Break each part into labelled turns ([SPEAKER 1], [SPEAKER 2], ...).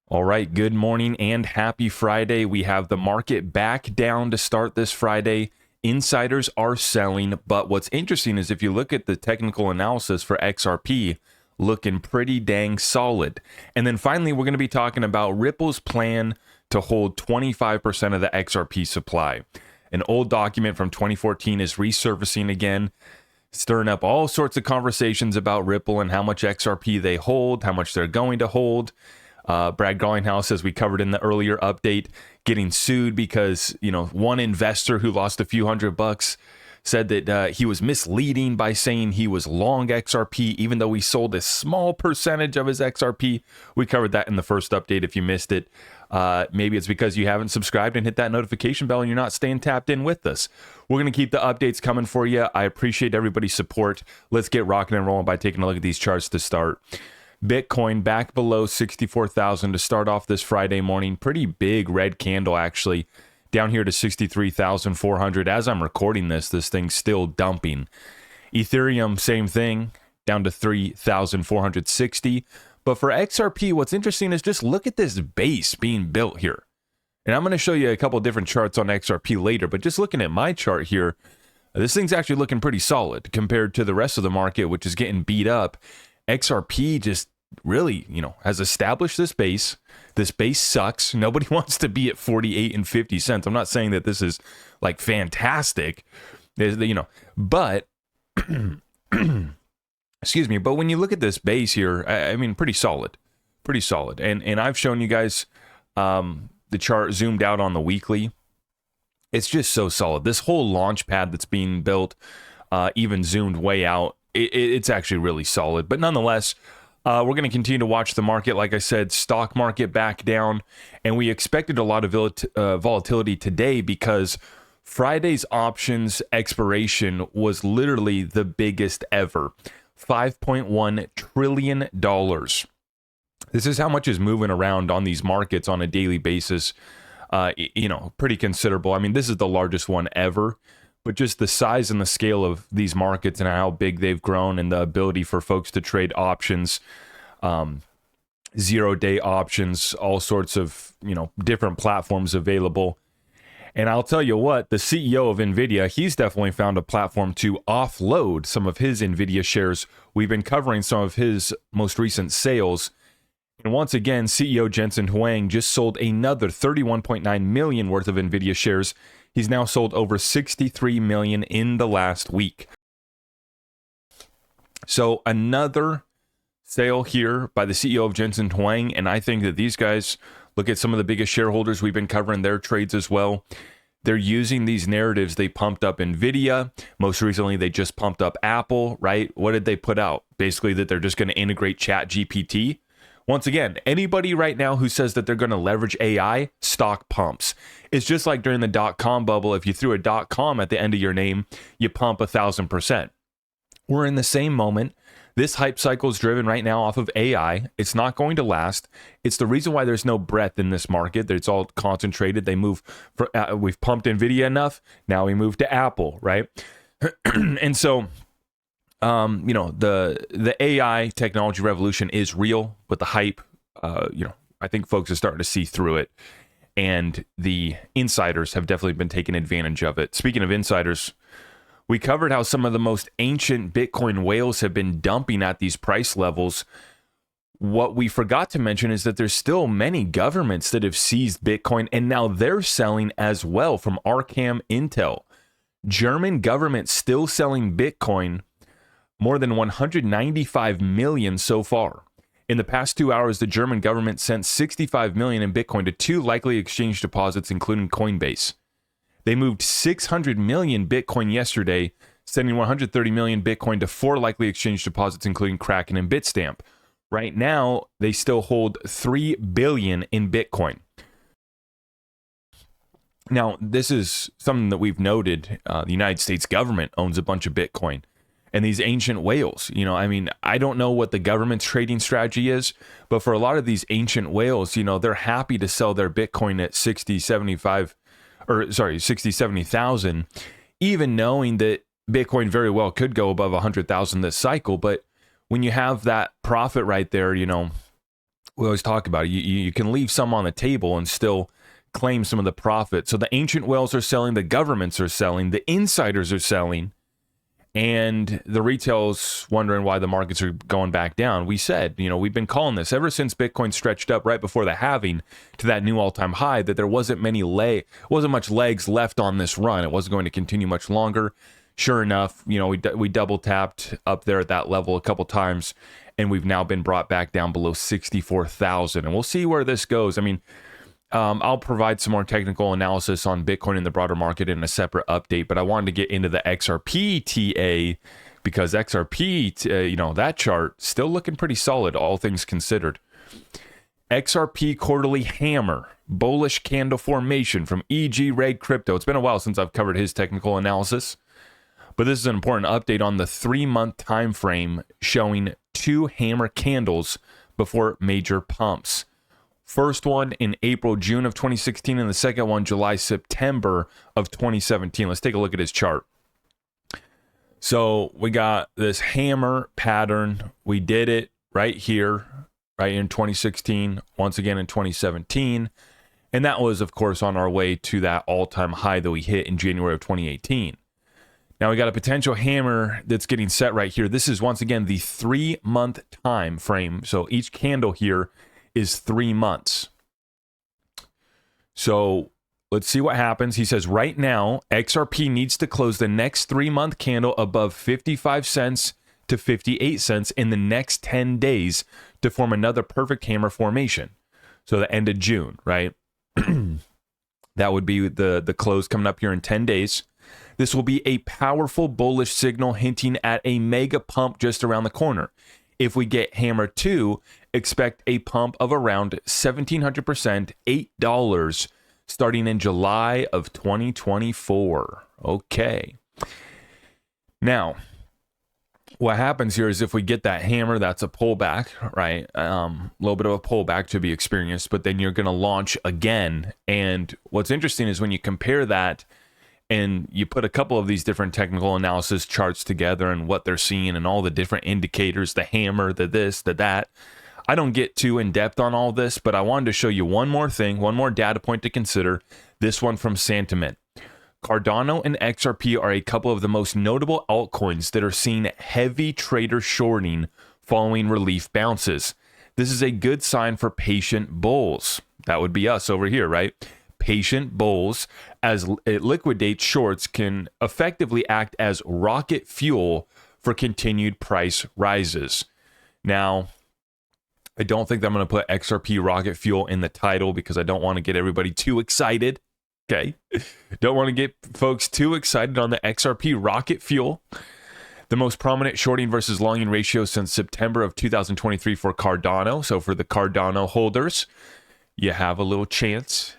[SPEAKER 1] All right, good morning and happy Friday. We have the market back down to start this Friday. Insiders are selling, but what's interesting is if you look at the technical analysis for XRP, looking pretty dang solid. And then finally, we're going to be talking about Ripple's plan to hold 25% of the XRP supply. An old document from 2014 is resurfacing again, stirring up all sorts of conversations about Ripple and how much XRP they hold, how much they're going to hold. Brad Garlinghouse, as we covered in the earlier update, getting sued because, one investor who lost a few $100 said that he was misleading by saying he was long XRP, even though he sold a small percentage of his XRP. We covered that in the first update if you missed it. Maybe it's because you haven't subscribed and hit that notification bell and you're not staying tapped in with us. We're going to keep the updates coming for you. I appreciate everybody's support. Let's get rocking and rolling by taking a look at these charts to start. Bitcoin back below 64,000 to start off this Friday morning. Pretty big red candle, actually. Down here to 63,400. As I'm recording this thing's still dumping. Ethereum, same thing, down to 3,460. But for XRP, what's interesting is just look at this base being built here. And I'm going to show you a couple different charts on XRP later, but just looking at my chart here, this thing's actually looking pretty solid compared to the rest of the market, which is getting beat up. XRP just really, has established this base. This base sucks. Nobody wants to be at 48 and 50 cents. I'm not saying that this is like fantastic, but excuse me. But when you look at this base here, I mean, pretty solid. And I've shown you guys the chart zoomed out on the weekly. It's just so solid. This whole launch pad that's being built, even zoomed way out, it's actually really solid. But nonetheless, we're going to continue to watch the market. Like I said, stock market back down, and we expected a lot of volatility today because Friday's options expiration was literally the biggest ever, $5.1 trillion. This is how much is moving around on these markets on a daily basis. Pretty considerable. I mean, this is the largest one ever. But just the size and the scale of these markets and how big they've grown and the ability for folks to trade options, 0-day options, all sorts of, different platforms available. And I'll tell you what, the CEO of NVIDIA, he's definitely found a platform to offload some of his NVIDIA shares. We've been covering some of his most recent sales. And once again, CEO Jensen Huang just sold another 31.9 million worth of NVIDIA shares. He's now sold over 63 million in the last week. So another sale here by the CEO of Jensen Huang, and I think that these guys, look at some of the biggest shareholders, we've been covering their trades as well. They're using these narratives. They pumped up NVIDIA. Most recently, they just pumped up Apple, right? What did they put out? Basically that they're just going to integrate ChatGPT. Once again, anybody right now who says that they're going to leverage AI, stock pumps. It's just like during the dot-com bubble. If you threw a .com at the end of your name, you pump 1,000%. We're in the same moment. This hype cycle is driven right now off of AI. It's not going to last. It's the reason why there's no breadth in this market. It's all concentrated. We've pumped NVIDIA enough. Now we move to Apple, right? And so the AI technology revolution is real, but the hype, I think folks are starting to see through it, and the insiders have definitely been taking advantage of it. Speaking of insiders, we covered how some of the most ancient Bitcoin whales have been dumping at these price levels. What we forgot to mention is that there's still many governments that have seized Bitcoin, and now they're selling as well from Arkham Intel. German government still selling Bitcoin, more than 195 million so far. In the past 2 hours, the German government sent 65 million in Bitcoin to 2 likely exchange deposits, including Coinbase. They moved 600 million Bitcoin yesterday, sending 130 million Bitcoin to 4 likely exchange deposits, including Kraken and Bitstamp. Right now, they still hold 3 billion in Bitcoin. Now, this is something that we've noted. The United States government owns a bunch of Bitcoin. And these ancient whales, I don't know what the government's trading strategy is, but for a lot of these ancient whales, they're happy to sell their Bitcoin at 70,000, even knowing that Bitcoin very well could go above 100,000 this cycle. But when you have that profit right there, we always talk about it. You can leave some on the table and still claim some of the profit. So the ancient whales are selling, the governments are selling, the insiders are selling, and the retail's wondering why the markets are going back down. We said, we've been calling this ever since Bitcoin stretched up right before the halving to that new all-time high, that there wasn't much legs left on this run. It wasn't going to continue much longer. Sure enough, we double tapped up there at that level a couple times, and we've now been brought back down below 64,000. And we'll see where this goes. I mean, I'll provide some more technical analysis on Bitcoin in the broader market in a separate update, but I wanted to get into the XRP TA because XRP, that chart still looking pretty solid, all things considered. XRP quarterly hammer, bullish candle formation from Reg Crypto. It's been a while since I've covered his technical analysis, but this is an important update on the 3-month time frame showing 2 hammer candles before major pumps. First one in April, June of 2016, and the second one July, September of 2017. Let's take a look at his chart. So we got this hammer pattern. We did it right here, right in 2016, once again in 2017. And that was, of course, on our way to that all-time high that we hit in January of 2018. Now we got a potential hammer that's getting set right here. This is, once again, the 3-month time frame. So each candle here is 3 months. So let's see what happens. He says right now, XRP needs to close the next 3-month candle above 55 cents to 58 cents in the next 10 days to form another perfect hammer formation. So the end of June, right? That would be the close coming up here in 10 days. This will be a powerful bullish signal hinting at a mega pump just around the corner. If we get hammer 2, expect a pump of around 1,700%, $8, starting in July of 2024. Okay. Now, what happens here is if we get that hammer, that's a pullback, right? A little bit of a pullback to be experienced, but then you're going to launch again. And what's interesting is when you compare that and you put a couple of these different technical analysis charts together and what they're seeing and all the different indicators, the hammer, the this, the that. I don't get too in depth on all this, but I wanted to show you one more thing, one more data point to consider. This one from Sentiment. Cardano and XRP are a couple of the most notable altcoins that are seeing heavy trader shorting following relief bounces. This is a good sign for patient bulls. That would be us over here, right? Patient bulls, as it liquidates shorts, can effectively act as rocket fuel for continued price rises. Now, I don't think that I'm going to put XRP rocket fuel in the title because I don't want to get everybody too excited. Okay. Don't want to get folks too excited on the XRP rocket fuel. The most prominent shorting versus longing ratio since September of 2023 for Cardano. So for the Cardano holders, you have a little chance.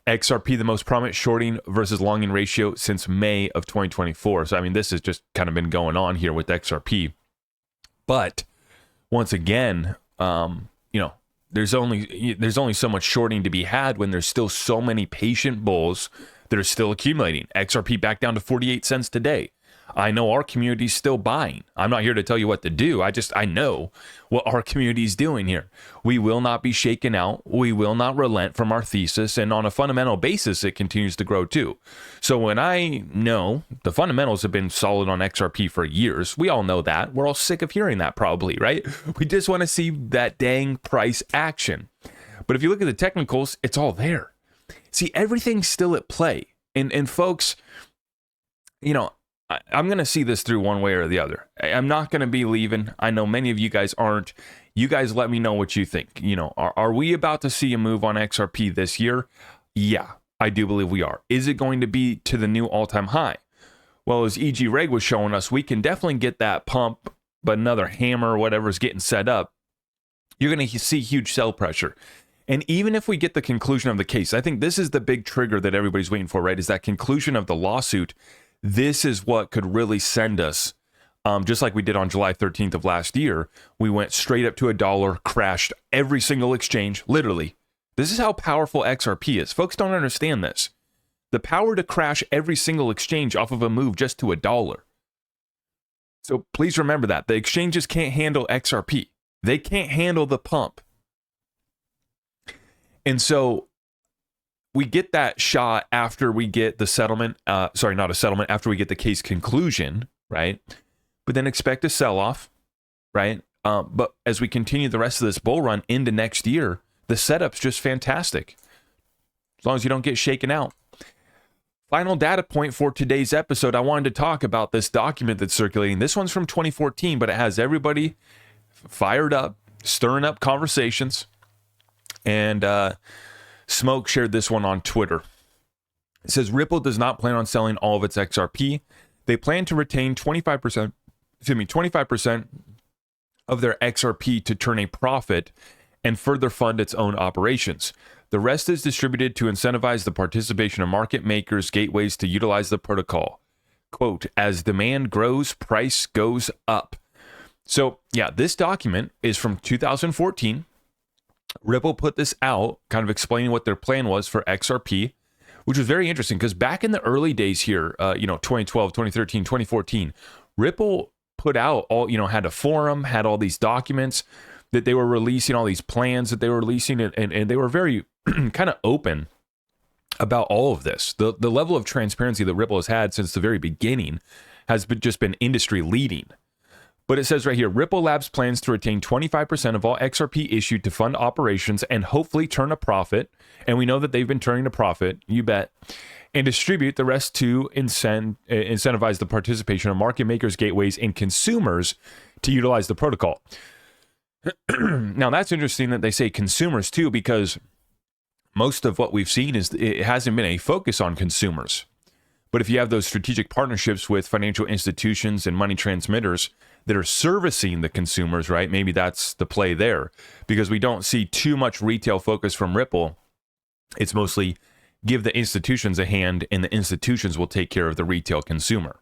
[SPEAKER 1] XRP, the most prominent shorting versus longing ratio since May of 2024. So, I mean, this has just kind of been going on here with XRP. But once again, there's only so much shorting to be had when there's still so many patient bulls that are still accumulating. XRP back down to 48 cents today. I know our community's still buying. I'm not here to tell you what to do. I know what our community is doing here. We will not be shaken out. We will not relent from our thesis. And on a fundamental basis, it continues to grow too. So when I know the fundamentals have been solid on XRP for years, we all know that. We're all sick of hearing that probably, right? We just want to see that dang price action. But if you look at the technicals, it's all there. See, everything's still at play. And folks, I'm going to see this through one way or the other. I'm not going to be leaving. I know many of you guys aren't. You guys let me know what you think. Are we about to see a move on XRP this year? Yeah, I do believe we are. Is it going to be to the new all-time high? Well, as Reg was showing us, we can definitely get that pump, but another hammer or whatever is getting set up. You're going to see huge sell pressure. And even if we get the conclusion of the case, I think this is the big trigger that everybody's waiting for, right? Is that conclusion of the lawsuit. This is what could really send us, just like we did on July 13th of last year. We went straight up to $1, crashed every single exchange, literally. This is how powerful XRP is. Folks don't understand this. The power to crash every single exchange off of a move just to $1. So please remember that. The exchanges can't handle XRP. They can't handle the pump. And so we get that shot after we get the settlement, sorry, not a settlement, after we get the case conclusion, right? But then expect a sell-off, right? But as we continue the rest of this bull run into next year, the setup's just fantastic. As long as you don't get shaken out. Final data point for today's episode, I wanted to talk about this document that's circulating. This one's from 2014, but it has everybody fired up, stirring up conversations. And Smoke shared this one on Twitter. It says, Ripple does not plan on selling all of its XRP. They plan to retain 25% of their XRP to turn a profit and further fund its own operations. The rest is distributed to incentivize the participation of market makers, gateways to utilize the protocol. Quote, as demand grows, price goes up. So, yeah, this document is from 2014. Ripple put this out, kind of explaining what their plan was for XRP, which was very interesting because back in the early days here, 2012, 2013, 2014, Ripple put out had a forum, had all these documents that they were releasing, all these plans that they were releasing, and they were very kind of open about all of this. The level of transparency that Ripple has had since the very beginning has just been industry leading. But it says right here, Ripple Labs plans to retain 25% of all XRP issued to fund operations and hopefully turn a profit. And we know that they've been turning a profit, you bet, and distribute the rest to incentivize the participation of market makers, gateways, and consumers to utilize the protocol. Now, that's interesting that they say consumers too, because most of what we've seen is it hasn't been a focus on consumers. But if you have those strategic partnerships with financial institutions and money transmitters that are servicing the consumers, right? Maybe that's the play there, because we don't see too much retail focus from Ripple. It's mostly give the institutions a hand and the institutions will take care of the retail consumer.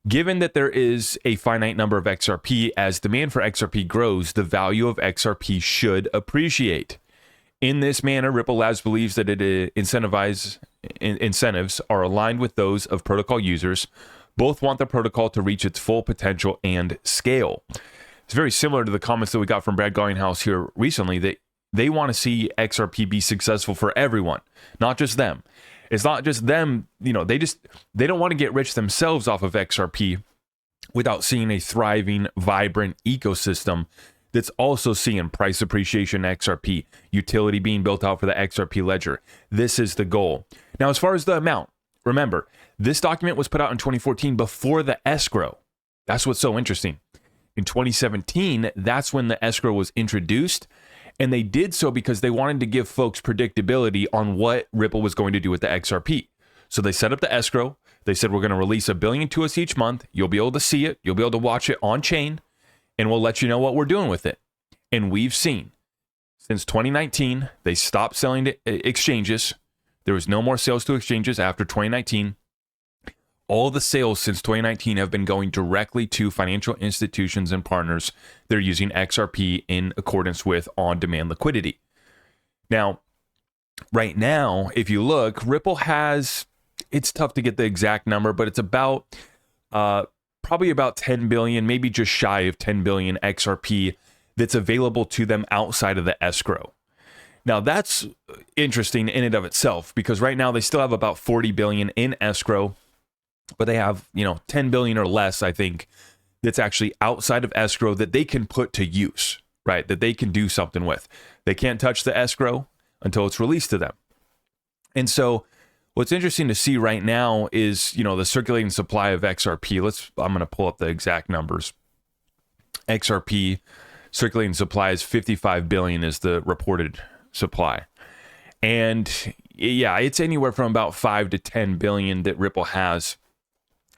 [SPEAKER 1] Given that there is a finite number of XRP, as demand for XRP grows, the value of XRP should appreciate. In this manner, Ripple Labs believes that incentives are aligned with those of protocol users. Both want the protocol to reach its full potential and scale. It's very similar to the comments that we got from Brad Garlinghouse here recently, that they want to see XRP be successful for everyone, not just them. It's not just them, they don't want to get rich themselves off of XRP without seeing a thriving, vibrant ecosystem that's also seeing price appreciation XRP, utility being built out for the XRP ledger. This is the goal. Now, as far as the amount, remember, this document was put out in 2014 before the escrow. That's what's so interesting. In 2017, that's when the escrow was introduced, and they did so because they wanted to give folks predictability on what Ripple was going to do with the XRP. So they set up the escrow. They said, we're going to release $1 billion to us each month. You'll be able to see it. You'll be able to watch it on chain, and we'll let you know what we're doing with it. And we've seen since 2019, they stopped selling to exchanges. There was no more sales to exchanges after 2019. All the sales since 2019 have been going directly to financial institutions and partners. They're using XRP in accordance with on-demand liquidity. Now, right now, if you look, Ripple has, it's tough to get the exact number, but it's about probably about 10 billion, maybe just shy of 10 billion XRP that's available to them outside of the escrow. Now, that's interesting in and of itself, because right now they still have about 40 billion in escrow, but they have, 10 billion or less, I think, that's actually outside of escrow that they can put to use, right? That they can do something with. They can't touch the escrow until it's released to them. And so what's interesting to see right now is, the circulating supply of XRP. I'm going to pull up the exact numbers. XRP circulating supply is 55 billion is the reported supply. And yeah, it's anywhere from about 5 to 10 billion that Ripple has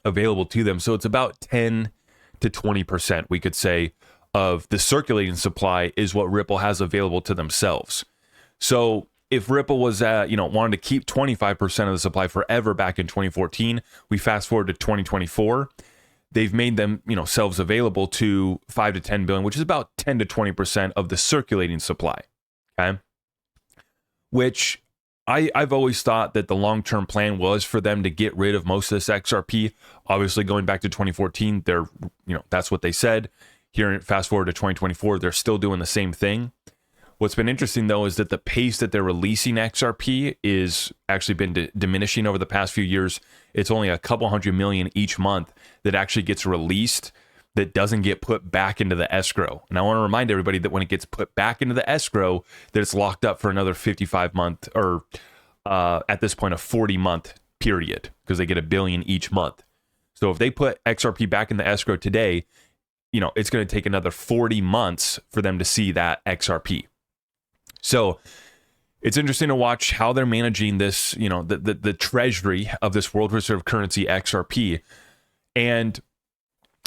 [SPEAKER 1] available to them. So it's about 10 to 20%, we could say, of the circulating supply is what Ripple has available to themselves. So if Ripple was wanted to keep 25% of the supply forever back in 2014, we fast forward to 2024, they've made them, selves available to 5 to 10 billion, which is about 10 to 20% of the circulating supply. Okay. Which I've always thought that the long-term plan was for them to get rid of most of this XRP. Obviously, going back to 2014, that's what they said. Here, fast forward to 2024, they're still doing the same thing. What's been interesting, though, is that the pace that they're releasing XRP is actually been diminishing over the past few years. It's only a couple $100 million each month that actually gets released that doesn't get put back into the escrow. And I want to remind everybody that when it gets put back into the escrow, that it's locked up for another 55-month or at this point, a 40-month period, because they get $1 billion each month. So if they put XRP back in the escrow today, it's going to take another 40 months for them to see that XRP. So it's interesting to watch how they're managing this, the treasury of this world reserve currency XRP. And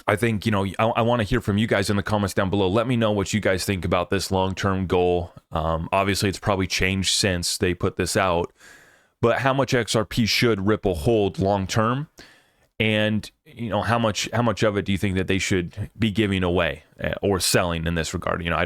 [SPEAKER 1] I think, I want to hear from you guys in the comments down below. Let me know what you guys think about this long-term goal. Obviously, it's probably changed since they put this out. But how much XRP should Ripple hold long-term? And, how much of it do you think that they should be giving away or selling in this regard? I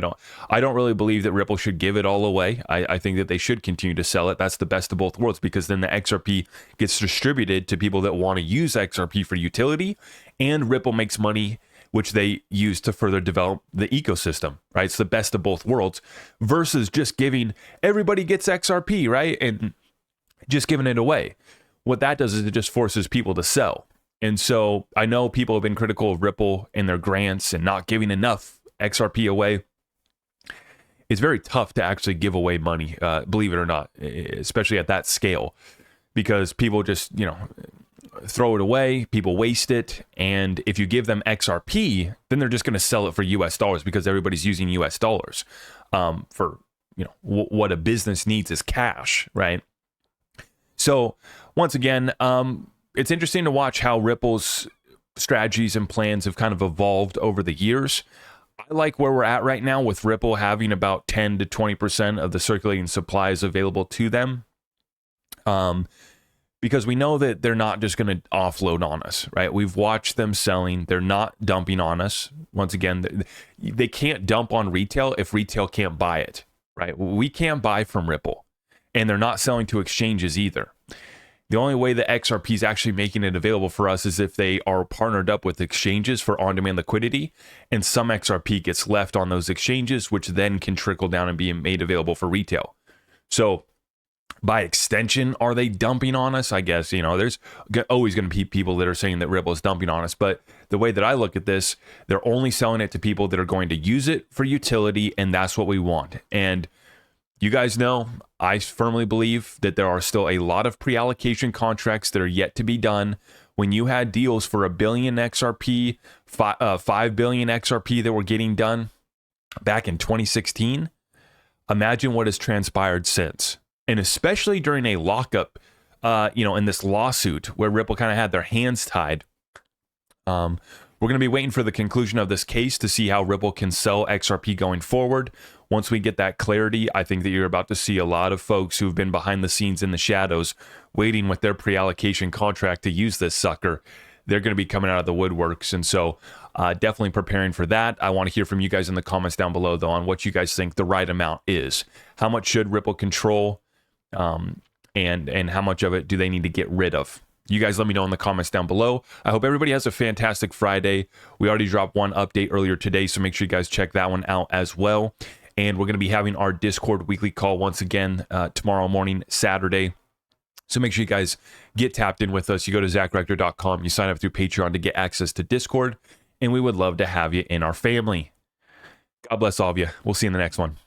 [SPEAKER 1] don't really believe that Ripple should give it all away. I think that they should continue to sell it. That's the best of both worlds, because then the XRP gets distributed to people that want to use XRP for utility, and Ripple makes money, which they use to further develop the ecosystem, right? It's the best of both worlds versus just giving, everybody gets XRP, right? And just giving it away. What that does is it just forces people to sell. And so I know people have been critical of Ripple and their grants and not giving enough XRP away. It's very tough to actually give away money, believe it or not, especially at that scale, because people just, throw it away, people waste it. And if you give them XRP, then they're just going to sell it for US dollars, because everybody's using US dollars for, what a business needs is cash, right? So once again, it's interesting to watch how Ripple's strategies and plans have kind of evolved over the years. I like where we're at right now with Ripple having about 10 to 20% of the circulating supplies available to them. Because we know that they're not just going to offload on us, right? We've watched them selling. They're not dumping on us. Once again, they can't dump on retail if retail can't buy it, right? We can't buy from Ripple, and they're not selling to exchanges either. The only way that XRP is actually making it available for us is if they are partnered up with exchanges for on-demand liquidity, and some XRP gets left on those exchanges, which then can trickle down and be made available for retail. So by extension, are they dumping on us? I guess, there's always going to be people that are saying that Ripple is dumping on us. But the way that I look at this, they're only selling it to people that are going to use it for utility, and that's what we want. And you guys know, I firmly believe that there are still a lot of pre-allocation contracts that are yet to be done. When you had deals for 1 billion XRP, 5 billion XRP that were getting done back in 2016, imagine what has transpired since. And especially during a lockup, in this lawsuit where Ripple kind of had their hands tied. We're going to be waiting for the conclusion of this case to see how Ripple can sell XRP going forward. Once we get that clarity, I think that you're about to see a lot of folks who've been behind the scenes in the shadows waiting with their pre-allocation contract to use this sucker. They're going to be coming out of the woodworks. And so definitely preparing for that. I want to hear from you guys in the comments down below, though, on what you guys think the right amount is. How much should Ripple control? And how much of it do they need to get rid of? You guys let me know in the comments down below. I hope everybody has a fantastic Friday. We already dropped one update earlier today, so make sure you guys check that one out as well. And we're going to be having our Discord weekly call once again tomorrow morning, Saturday. So make sure you guys get tapped in with us. You go to zachrector.com, you sign up through Patreon to get access to Discord, and we would love to have you in our family. God bless all of you. We'll see you in the next one.